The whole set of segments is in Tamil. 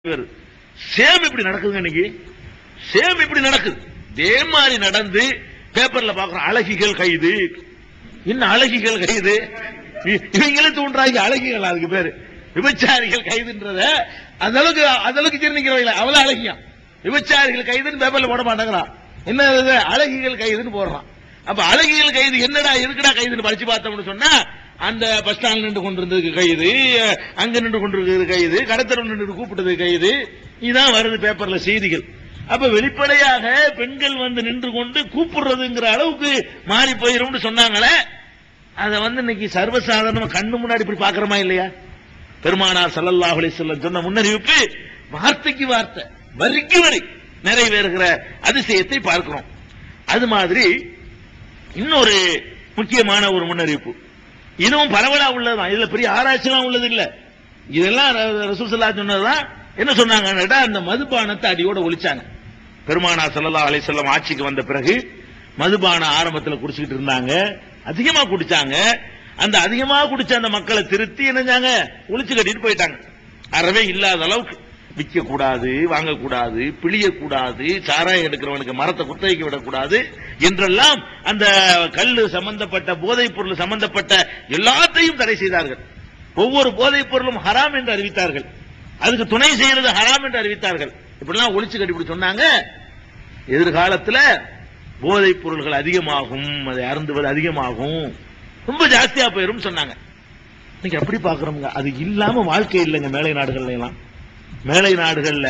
சேம் இப்படி நடக்குதுங்க இன்னைக்கு. சேம் இப்படி நடக்குது. இதே மாதிரி நடந்து பேப்பர்ல பாக்குறோம், அழகிகள் கைது. இன்னும் அழகிகள் கைது, இவங்களும் தூண்டுறாங்க அழகிகள். அதுக்கு பேரு விபச்சாரிகள் கைதுன்றத அந்த அளவுக்கு ஜீர்ணிக்கிறவங்க. அவ்வளவு அழகியா விபச்சாரிகள் கைதுன்னு பேப்பர்ல போட மாட்டேங்கிறான். என்ன அழகிகள் கைதுன்னு போடுறான். அப்ப அழகிகள் கைது என்னடா எதுக்குடா கைதுன்னு படிச்சு பார்த்தோம்னு சொன்னா, அந்த பஸ் ஸ்டாண்ட் நின்று கொண்டிருந்ததுக்கு கைது, அங்க நின்று கொண்டிருக்கிறது கைது, கடத்தல் நின்று கூப்பிட்டது கைது, இதான் வருது பேப்பர்ல செய்திகள். அப்ப வெளிப்படையாக பெண்கள் வந்து நின்று கொண்டு கூப்பிடுறதுங்கிற அளவுக்கு மாறி போயிரும் சொன்னாங்களே, அத இன்னைக்கு சர்வசாதாரணமா கண்ணு முன்னாடி இப்படி பாக்குறோமா இல்லையா? பெருமானார் ஸல்லல்லாஹு அலைஹி வஸல்லம் சொன்ன முன்னறிவிப்பு வார்த்தைக்கு வார்த்தை, வரிக்கு வரி நிறைவேறுகிற அதிசயத்தை பார்க்கிறோம். அது மாதிரி இன்னொரு முக்கியமான ஒரு முன்னறிவிப்பு, இதுவும் பரவலா உள்ளதுதான். இதுல பெரிய ஆராய்ச்சிலாம் உள்ளது இல்ல. இதெல்லாம் ரசூல் ஸல்லல்லாஹு அலைஹி சொன்னதுதான். என்ன சொன்னாங்க, அந்த மதுபானத்தை அடியோட ஒழிச்சாங்க. பெருமானார் ஸல்லல்லாஹு அலைஹி வஸல்லம் ஆட்சிக்கு வந்த பிறகு மதுபான ஆரம்பத்தில் குடிச்சிட்டு இருந்தாங்க, அதிகமா குடிச்சாங்க. அந்த அதிகமா குடிச்ச அந்த மக்களை திருத்தி என்னஞ்சாங்க, ஒழிச்சு கட்டிட்டு போயிட்டாங்க. அறவே இல்லாத அளவுக்கு விற்க கூடாது, வாங்கக்கூடாது, பிழியக்கூடாது, சாராயம் எடுக்கிறவனுக்கு மரத்தை குத்தகைக்கு விடக்கூடாது என்றெல்லாம் அந்த கல்லு சம்பந்தப்பட்ட போதைப் பொருள் சம்பந்தப்பட்ட எல்லாத்தையும் தடை செய்தார்கள். ஒவ்வொரு போதைப் பொருளும் ஹராம் என்று அறிவித்தார்கள். அதுக்கு துணை செய்யறது ஹராம் என்று அறிவித்தார்கள். இப்படிலாம் ஒழிச்சு கட்டி சொன்னாங்க. எதிர்காலத்தில் போதைப் பொருள்கள் அதிகமாகும், அதை அருந்துவது அதிகமாகும், ரொம்ப ஜாஸ்தியா போயிரும் சொன்னாங்க. நீங்க அப்படி பாக்குறோம், அது இல்லாம வாழ்க்கை இல்லைங்க. மேலை நாடுகள்ல எல்லாம், மேலை நாடுகள்ல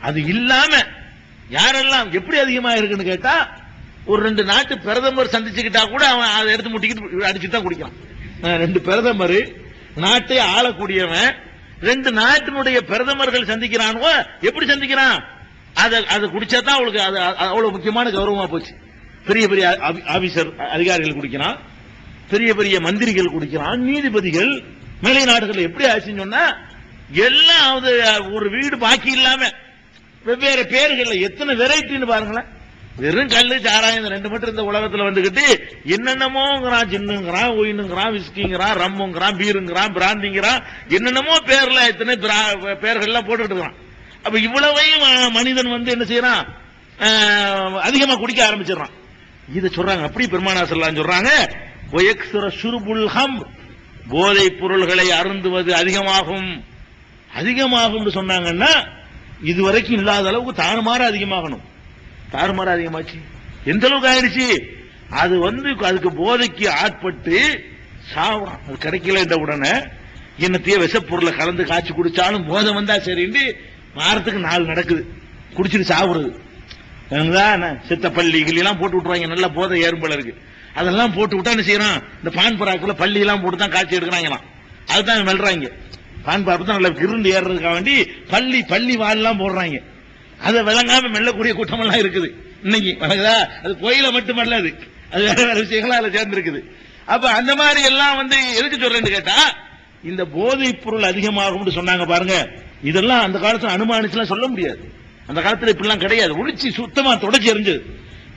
அது இல்லாம யாரெல்லாம் எப்படி அதிகமா இருக்குன்னு கேட்டா, ஒரு 2 நாட்டு பிரதமர் சந்திச்சுக்கிட்டா கூட அவன் அதை எடுத்து முட்டிக்கிட்டு அடிச்சுட்டு தான் குடிக்கிறான். 2 பிரதமர், நாட்டை ஆளக்கூடியவன் 2 நாட்டினுடைய பிரதமர்கள் சந்திக்கிறானோ, எப்படி சந்திக்கிறான்? அதை குடிச்சா தான் அவளுக்கு அது அவ்வளவு முக்கியமான கௌரவமா போச்சு. பெரிய பெரிய ஆபீசர் அதிகாரிகள் குடிக்கிறான், பெரிய பெரிய மந்திரிகள் குடிக்கிறான், நீதிபதிகள். மேலை நாடுகள் எப்படி ஆச்சுன்னு சொன்னா, எல்லாம் ஒரு வீடு பாக்கி இல்லாம வெவ்வேறு பேர்கள்ல எத்தனை வெரைட்டின்னு பாருங்களேன். வெறும் கல்லு சாராயம் 2 மட்டும் இந்த உலகத்துல வந்துகிட்டு என்னென்னமோங்கிறான், ஜின்னுங்கிறான், ஒயினுங்கிறான், விஸ்கிங்கிறான், ரம்முங்கிறான், பீருங்கிறான், பிராந்திங்கிறான், என்னென்னமோ பேர்ல எத்தனை பேர்கள்லாம் போட்டுக்கிட்டு இருக்கான். அப்ப இவ்வளவையும் மனிதன் என்ன செய்யறான், அதிகமா குடிக்க ஆரம்பிச்சிடறான். இதை சொல்றாங்க. அப்படி பெருமானார் ஸல்லல்லாஹு அலைஹி சொல்றாங்க, வயக்ஸுர ஷுர்புல் ஹம்ர், போதைப் பொருள்களை அருந்துவது அதிகமாகும். அதிகமாகும் சொன்னாங்கன்னா, இதுவரைக்கும் இல்லாத அளவுக்கு தாறுமாற அதிகமாகணும். தாறுமாற அதிகமாச்சு. எந்த அளவுக்கு ஆயிடுச்சு, அது அதுக்கு போதைக்கு ஆட்பட்டு சாவறான். அது கிடைக்கல என்ற உடனே என்னத்தையே விஷப்பொருளை கலந்து காய்ச்சி குடிச்சாலும் போதை வந்தா சரின்னு வாரத்துக்கு 4 நடக்குது, குடிச்சிட்டு சாவுறது. சித்த பள்ளிகள் எல்லாம் போட்டு விட்டுருவாங்க, நல்ல போதை ஏறும்பல இருக்கு. அதெல்லாம் போட்டு விட்டா என்ன செய்யறான், இந்த பான் பராக்குல பள்ளி எல்லாம் போட்டு தான் காய்ச்சி எடுக்கிறாங்களாம். அதுதான் மெல்றாங்க. பான் பராக்கு தான் நல்லா கிருண்டு ஏறதுக்காக வேண்டி பள்ளி வால்லாம் போடுறாங்க. அதை விளங்காம மெல்லக்கூடிய கூட்டம் எல்லாம் இருக்குது இன்னைக்கு. அது கோயில மட்டுமல்ல, அது வேற வேற விஷயங்களா அதுல சேர்ந்து இருக்குது. அப்ப அந்த மாதிரி எல்லாம் எதுக்கு சொல்றேன்னு கேட்டா, இந்த போதைப் பொருள் அதிகமாகும் சொன்னாங்க பாருங்க. இதெல்லாம் அந்த காலத்துல அனுமானிச்சுலாம் சொல்ல முடியாது. அந்த காலத்துல இப்படிலாம் கிடையாது. ஒழிச்சு சுத்தமா தொடச்சி எறிஞ்சது.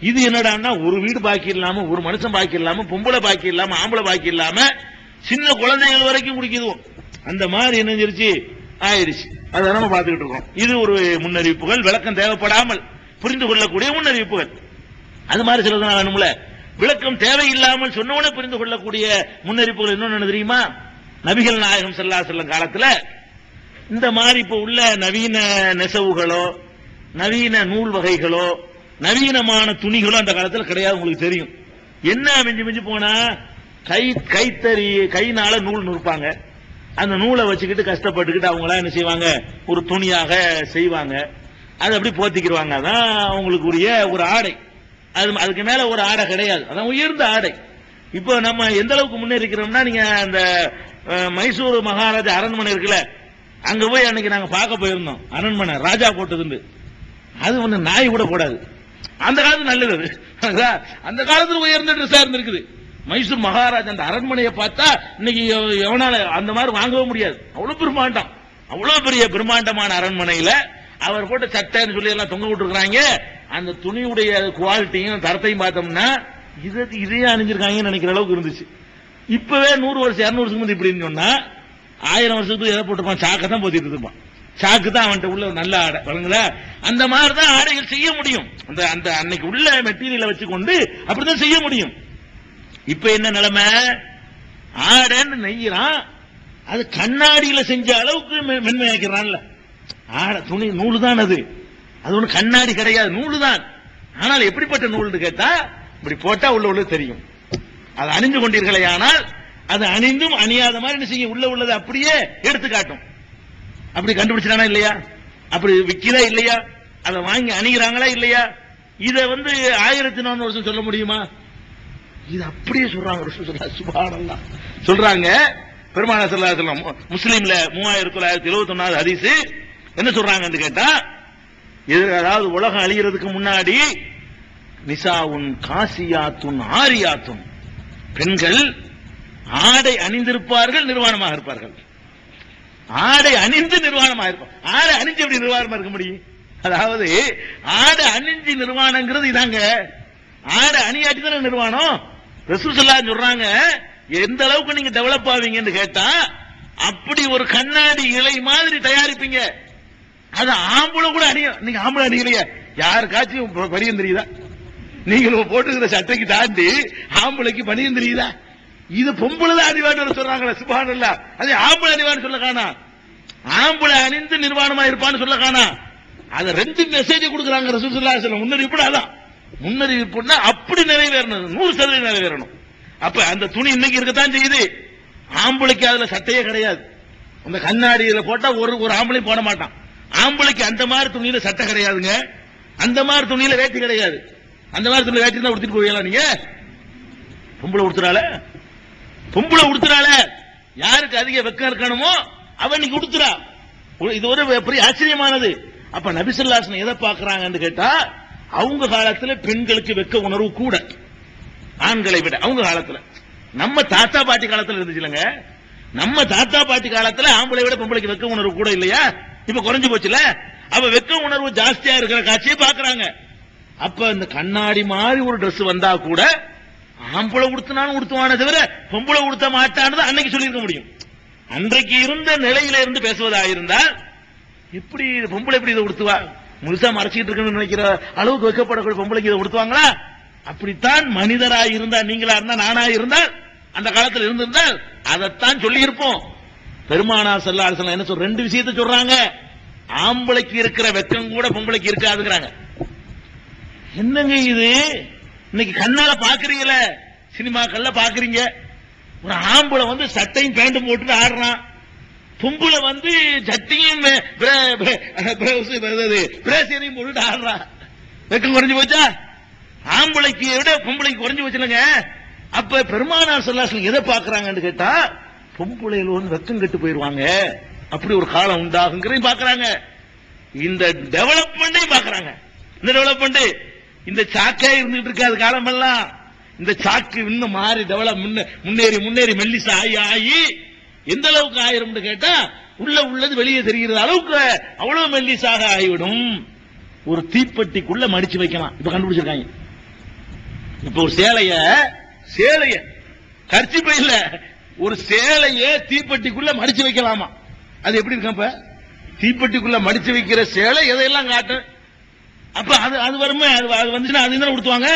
இது என்னடான்னா, ஒரு வீடு பாக்கி இல்லாம, ஒரு மனுஷன் பாக்கி இல்லாம, பொம்பளை பாக்கி இல்லாம, ஆம்பளை பாக்கி இல்லாம, சின்ன குழந்தைகள் வரைக்கும் குடிக்குதுவோம். அந்த மாதிரி என்னஞ்சிருச்சு ஆயிடுச்சு. அதை நம்ம பார்த்துக்கிட்டு இருக்கோம். இது ஒரு முன்னறிவிப்புகள், விளக்கம் தேவைப்படாமல் புரிந்து கொள்ளக்கூடிய முன்னறிவிப்புகள். அது மாதிரி சிலது வேணும்ல, விளக்கம் தேவையில்லாமல் சொன்னவனே புரிந்து கொள்ளக்கூடிய முன்னறிவிப்புகள். இன்னொன்னு தெரியுமா, நபிகள் நாயகம் ஸல்லல்லாஹு அலைஹி வஸல்லம் காலத்துல இந்த மாதிரி இப்ப உள்ள நவீன நெசவுகளோ, நவீன நூல் வகைகளோ, நவீனமான துணிகளோ அந்த காலத்துல கிடையாது. உங்களுக்கு தெரியும். என்ன மிஞ்சி போனா கைத்தறி, கைனால நூல் நுறுப்பாங்க. அந்த நூலை வச்சுக்கிட்டு கஷ்டப்பட்டுக்கிட்டு அவங்களா என்ன செய்வாங்க, ஒரு துணியாக செய்வாங்க. அதை அப்படி போத்திக்கிடுவாங்க. அதான் அவங்களுக்கு உரிய ஒரு ஆடை. அதுக்கு மேல ஒரு ஆடை கிடையாது. அதான் உயர்ந்த ஆடை. இப்போ நம்ம எந்த அளவுக்கு முன்னேறிக்கிறோம்னா, நீங்க அந்த மைசூர் மகாராஜா அரண்மனை இருக்குல்ல, அங்க போய் அன்னைக்கு நாங்க பார்க்க போயிருந்தோம். அரண்மனை ராஜா போட்டது, அது நாய் கூட போடாது. அந்த காலத்துல நல்லது. அந்த காலத்துல உயர்ந்த ட்ரெஸ்ஸா இருந்திருக்குது. மைசூர் மகாராஜா அந்த அரண்மனையை பார்த்தா இன்னைக்கு எவனால அந்த மாதிரி வாங்கவும் முடியாது. அவ்வளவு பிரம்மாண்டம், அவ்வளவு பெரிய பிரம்மாண்டமான அரண்மனையில அவர் போட்ட சட்டைன்னு சொல்லி எல்லாம் தொங்க விட்டுருக்காங்க. அந்த துணியுடைய குவாலிட்டியும் தரத்தையும் பார்த்தோம்னா இதையே அணிஞ்சிருக்காங்கன்னு நினைக்கிற அளவுக்கு இருந்துச்சு. இப்பவே 100 வருஷம் 200 வருஷம் இப்படின்னு சொன்னா 1000 வருஷத்துக்கு எதை போட்டுப்பான், சாக்கத்தான் போத்திட்டு இருப்பான். சாக்கு தான் அவன்கிட்ட உள்ள நல்ல ஆடை வழங்குதா, அந்த மாதிரி தான் ஆடைகள் செய்ய முடியும். அந்த அந்த அன்னைக்கு உள்ள மெட்டீரியலை வச்சுக்கொண்டு அப்படிதான் செய்ய முடியும். இப்ப என்ன நிலைமை, ஆடைன்னு நெய்யறான், அது கண்ணாடியில செஞ்ச அளவுக்கு மென்மையாக்கிறான்ல. ஆடை துணி நூலு தான், அது ஒண்ணு கண்ணாடி கிடையாது, நூலு தான். ஆனால் எப்படிப்பட்ட நூல்னு கேட்டா, இப்படி போட்டா உள்ள தெரியும். அது அணிந்து கொண்டீர்களே, ஆனால் அது அணிந்தும் அணியாத மாதிரி என்ன செய்யும், உள்ளதை அப்படியே எடுத்து காட்டும். அப்படி கண்டுபிடிச்சானா இல்லையா, அப்படி விக்கிறா இல்லையா, அதை வாங்கி அணிகிறாங்களா இல்லையா? இத 1400 வருஷம் சொல்ல முடியுமா? இது அப்படியே சொல்றாங்க. சுப்ஹானல்லாஹ் சொல்றாங்க. பெருமானார் ஸல்லல்லாஹு அலைஹி வஸல்லம் முஸ்லிம்ல 3971 ஹதீஸ் என்ன சொல்றாங்கன்னு கேட்டா, அதாவது உலகம் அழிகிறதுக்கு முன்னாடி நிசாவுன் காசியாத்துன் ஆரியாத்துன், பெண்கள் ஆடை அணிந்திருப்பார்கள், நிர்வாணமாக இருப்பார்கள். ஆடை அணிந்து நிர்வாணமாக இருப்பார். ஆடை அணிஞ்சு எப்படி நிர்வாணமா இருக்க முடியும்? அதாவது ஆடை அணிஞ்சு நிர்வாணங்கிறது இதாங்க. ஆடை அணியாட்டி தானே நிர்வாணம். ரசூல் ஸல்லல்லாஹு அலைஹி சொல்றாங்க, எந்த அளவுக்கு நீங்க டெவலப் ஆவீங்கன்னு கேட்டா, அப்படி ஒரு கண்ணாடி இலை மாதிரி தயாரிப்பீங்க. அது ஆம்பளை கூட அணியும். நீங்க ஆம்பளை அணியலையே, யாருக்காச்சும் பனியன் தெரியுதா? நீங்க போட்டுக்கிற சட்டைக்கு தாண்டி ஆம்பளைக்கு பனியன் தெரியுதா? இது பொம்பளை தான் அணிவான்னு சொல்றாங்களே, சுப்ஹானல்லாஹ். அது ஆம்பளை அணிவான்னு சொல்ல காணா, ஆம்பளை அணிந்து நிர்வாணமா இருப்பான்னு சொல்ல காணா. அத 2 மெசேஜ் கொடுக்குறாங்க ரசூல் ஸல்லல்லாஹு அலைஹி வஸல்லம். முன்னறிவிப்பு அதான், முன்னறிவிப்புன்னா அப்படி நிறைவேறணும், 100% நிறைவேறணும். அப்ப அந்த துணி இன்னைக்கு இருக்கத்தான் செய்யுது. ஆம்பளைக்கு அதுல சட்டையே கிடையாது. அந்த கண்ணாடியில போட்டா ஒரு ஆம்பளை போட மாட்டான். ஆம்பளைக்கு அந்த மாதிரி துணியில சட்டை கிடையாதுங்க, அந்த மாதிரி துணியில வேட்டி கிடையாது. அந்த மாதிரி துணியில வேட்டி தான் உடுத்திட்டு போவீங்களா நீங்க? பொம்பளை உடுத்துறாள யாருக்கு அதிக வெக்கம் இருக்கணுமோ அவன் நீங்க உடுத்துறா. இது ஒரு பெரிய ஆச்சரியமானது. அப்ப நபி ஸல்லல்லாஹு அலைஹி வஸல்லம் எதை பாக்குறாங்கன்னு கேட்டா, அவங்க காலத்துல பெண்களுக்கு வெக்க உணர்வு கூட ஆண்களை விட. அவங்க காலத்துல, நம்ம தாத்தா பாட்டி காலத்துல இருந்துச்சுலங்க, நம்ம தாத்தா பாட்டி காலத்துல ஆம்பளை விட பொம்பளைக்கு வெக்க உணர்வு கூட இல்லையா? இப்ப குறைஞ்சு போச்சுல. அவ வெக்க உணர்வு ஜாஸ்தியா இருக்கிற காட்சியை பாக்குறாங்க. அப்ப இந்த கண்ணாடி மாதிரி ஒரு Dress வந்தா கூட ஆம்பளை உடுத்தினாலும் உடுத்துவானே தவிர பொம்பளை உடுத்த மாட்டான்னு அன்னைக்கு சொல்லியிருக்க முடியும். அன்றைக்கு இருந்த நிலையில இருந்து பேசுவதாயிருந்தால், எப்படி பொம்பளை எப்படி இதை உடுத்துவா, முழுசா மறைச்சிட்டு இருக்குன்னு நினைக்கிற அளவுக்கு வைக்கப்படக்கூடிய பொம்பளைக்கு இதை உடுத்துவாங்களா? அப்படித்தான் மனிதராய் இருந்தா, நீங்களா இருந்தா, நானா இருந்தால், அந்த காலத்தில் இருந்திருந்தால் அதைத்தான் சொல்லி இருப்போம். பெருமானார் ஸல்லல்லாஹு அலைஹி வஸல்லம் என்ன சொல்ற, 2 விஷயத்தை சொல்றாங்க. ஆம்பளைக்கு இருக்கிற வெக்கம் கூட பொம்பளைக்கு இருக்காதுங்கிறாங்க. என்னங்க இது, இன்னைக்கு கண்ணால பாக்குறீங்களே, சினிமாக்கள்ல பாக்குறீங்க, ஒரு ஆம்பளை சட்டையும் பேண்டும் போட்டு ஆடுறான், பொம்பளை சட்டையும் பிரேசியரையும் போட்டு ஆடுறான். வெக்கம் குறைஞ்சு போச்சா? ஆம்பளைக்கு விட பொம்பளைக்கு குறைஞ்சு போச்சுலங்க. அப்ப பெருமானார் ஸல்லல்லாஹு அலைஹி வஸல்லம் எதை பாக்குறாங்கன்னு கேட்டா, பொம்பளையில வெக்கம் கெட்டு போயிருவாங்க, அப்படி ஒரு காலம் உண்டாகுங்கிறதையும் பாக்குறாங்க. இந்த டெவலப்மெண்டையும் பாக்குறாங்க. இந்த டெவலப்மெண்ட், இந்த சாக்கே இருந்துட்டு இருக்காது காலம் எல்லாம். இந்த சாக்கு இன்னும் மாறி டெவலப் முன்னேறி மெல்லிசா ஆகி எந்த அளவுக்கு ஆயிரும் கேட்டா, உள்ளது வெளியே தெரிகிற அளவுக்கு அவ்வளவு மெல்லிசாக ஆகிவிடும். ஒரு தீப்பெட்டிக்குள்ள மடிச்சு வைக்கலாம். இப்ப கண்டுபிடிச்சிருக்காங்க. இப்ப ஒரு சேலைய கர்ச்சிப்பை இல்ல, ஒரு சேலைய தீப்பெட்டிக்குள்ள மடிச்சு வைக்கலாமா? அது எப்படி இருக்கும்? இப்ப தீப்பெட்டிக்குள்ள மடிச்சு வைக்கிற சேலை எதையெல்லாம் காட்டும். அப்ப அது வருமே, அது வந்துச்சுன்னா அது தானே உடுத்துவாங்க.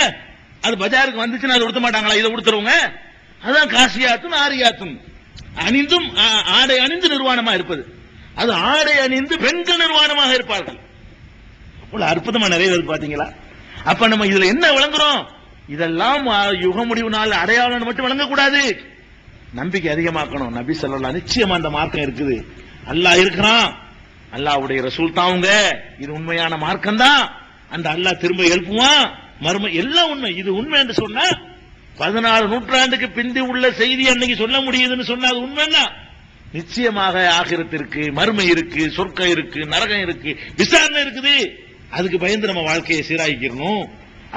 அது பஜாருக்கு வந்துச்சுன்னா அது உடுத்த மாட்டாங்களா? இதை உடுத்துறவங்க அதான் காசியாத்தும் ஆரியாத்தும், அணிந்தும் ஆடை அணிந்து நிர்வாணமா இருப்பது. அது ஆடை அணிந்து பெண்கள் நிர்வாணமாக இருப்பார்கள். அவ்வளவு அற்புதமா நிறைய பேர் பாத்தீங்களா? அப்ப நம்ம இதுல என்ன விளங்குறோம்? இதெல்லாம் யுக முடிவு நாள் அடையாளம் மட்டும் விளங்கக்கூடாது, நம்பிக்கை அதிகமாக்கணும். நபி ஸல்லல்லாஹு நிச்சயமா அந்த மார்க்கம் இருக்குது, அல்லாஹ் இருக்கிறான், அல்லாஹ்வுடைய ரசூல் தாவுங்க, இது உண்மையான மார்க்கம் தான், அந்த அல்லாஹ் திரும்ப எழுப்புவான், மர்ம எல்லாம் உண்மை. இது உண்மை என்று சொன்னா 14 நூற்றாண்டுக்கு பிந்தி உள்ள செய்தி அன்னைக்கு சொல்ல முடியுதுன்னு சொன்னா அது உண்மைன்னா, நிச்சயமாக ஆகிரத்திற்கு மர்மை இருக்கு, சொர்க்கம் இருக்கு, நரகம் இருக்கு, விசாரணை இருக்குது. அதுக்கு பயந்து நம்ம வாழ்க்கையை சீராக்கிக்கணும்,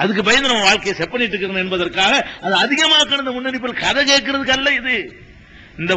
அதுக்கு பயந்து நம்ம வாழ்க்கையை செப்பனிட்டு இருக்கணும் என்பதற்காக அது அதிகமாக்கணும். இந்த முன்னெடுப்பில் கதை கேட்கறதுக்கு அல்ல இது. இந்த